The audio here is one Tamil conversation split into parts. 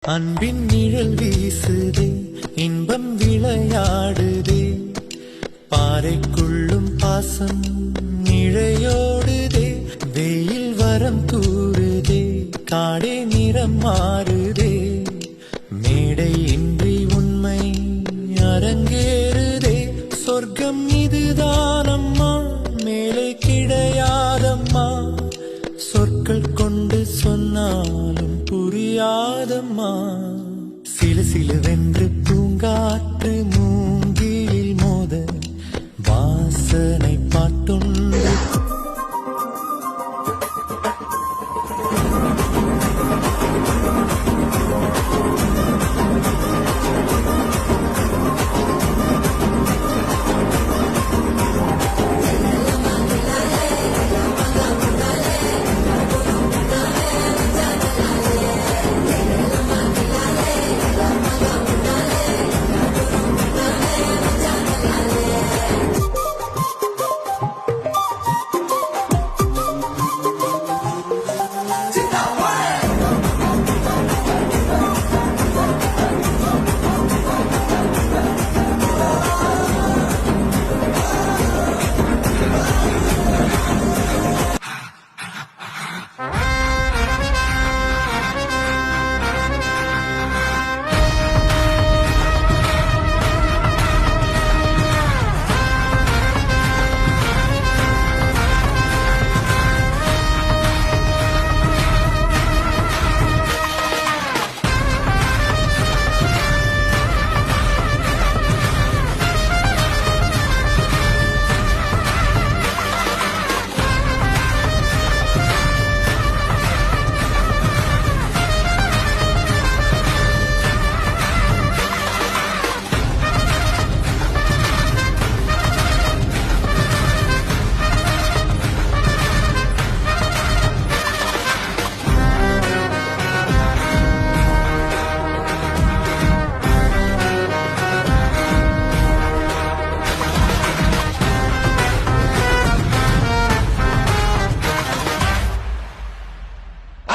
அன்பின் நிழல் வீசுதே, இன்பம் விளையாடுதே, பாறைக்குள்ளும் பாசம் நிழையோடுதே, வெயில் வரம் தூறுதே, காடே நிறம் மாறுதே, மேடை இன்றி உண்மை அரங்கேறுதே, சொர்க்கம் இதுதானம்மா, மேலே கிடையாதம்மா, சொற்கள் கொண்டு சொன்னாலும் புரியாதம்மா, சிலு சிலுவென்று பூங்காற்று மூங்கிலில் மோத வாசனை பாட்டுண்டு.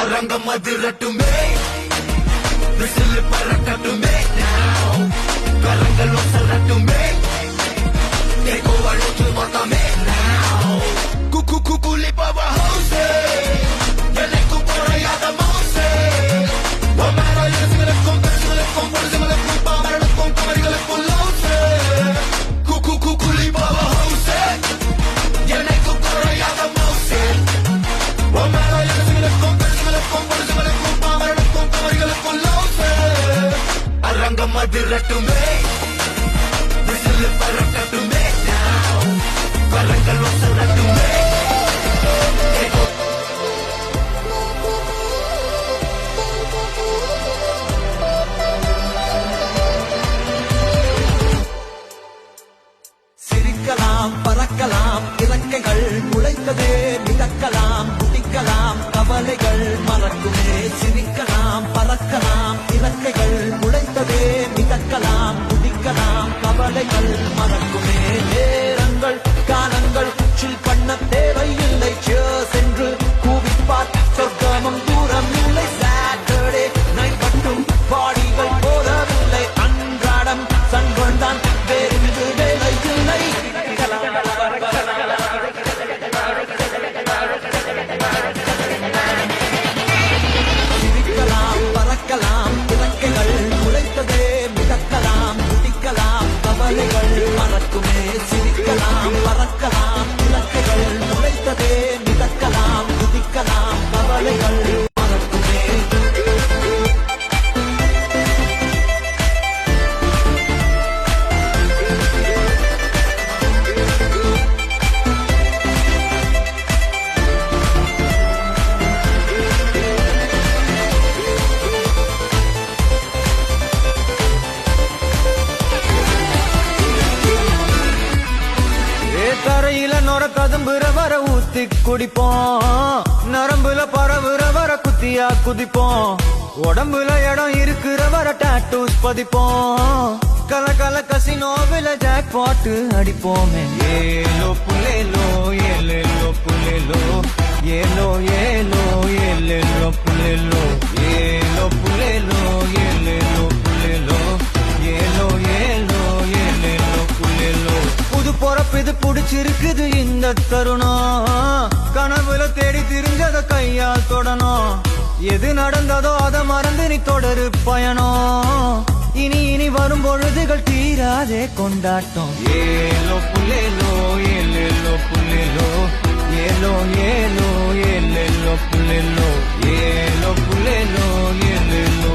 அரங்கம் அதிரட்டுமே, விசில் பறக்கட்டுமே, கரங்கள் ஒசரட்டுமே, கேக்கோ அழுத்து மொத்தமே, குக்கு குக்குலி பவ ஹவுசே, எனக்கு குறையாத மவுசே, ஒமேரோ இலசுகளுக்கும் பெருசுகளுக்கும் பொழுதுகளுக்கும் பாமரனுக்கும் கமரிகளுக்கும் லவுசே, குக்கு குக்குலி பவ ஹவுசே, எனக்கு குறையாத மவுசே, ஒமேரோ இலசுகளுக்கும் அரங்கம் அதிரட்டுமே, விசில் பறக்கட்டுமே, கரங்கள் ஒசரட்டுமே. சிரிக்கலாம், பறக்கலாம், இறக்கைகள் முளைத்ததே, மிதக்கலாம், குதிக்கலாம், கவலைகள் மறக்குமே. சிரிக்கலாம், பறக்கலாம், இறக்கைகள் முளைத்ததே, மிதக்கலாம், குதிக்கலாம், கவலைகள் மறக்குமே. நேரங்கள் காலங்கள் சில் பண்ண தேவையில்லை, சென்று கூவிப்பார், சொர்க்கமும் தூரம் இல்லை. சாட்டர்டே நைட் மட்டும் பாடிகள் போதவில்லை, அன்றாடம் சங்கொண்டான் வேறு வேலை இல்லை. சிரிக்கலாம், பறக்கலாம், இறக்கைகள் முளைத்ததே, மிதக்கலாம், குதிக்கலாம், கவலைகள் மறக்குமே. சிரிக்கலாம், பறக்கலாம், இறக்கைகள் முளைத்ததே, மிதக்கலாம், குதிக்கலாம், கவலைகள் மறக்குமே. தரையில நொற கதும்புற வர ஊத்தி குடிப்போம், நரம்புல பரவுற வர குத்தியா குதிப்போம், உடம்புல இடம் இருக்கிற வர டாட்டூஸ் பதிப்போம், கல கல கசினோவில ஜாக் பாட்டு அடிப்போமே. ஏலோ புலேலோ ஏலேலோ புலேலோ ஏலோ ஏலோ ஏலேலோ புலேலோ ஏலோ புலேலோ இருக்குது இந்த தருணம் கனவுல தேடி திரிஞ்சத கையால் தொடணும் எது நடந்ததோ அதை மறந்து நீ தொடரு பயணம் இனி இனி வரும் பொழுதுகள் தீராதே கொண்டாட்டம் ஏலோ புல்லேலோ ஏலேலோ புல்லேலோ ஏலோ ஏலோ ஏலேலோ புல்லேலோ ஏலோ புல்லேலோ ஏலேலோ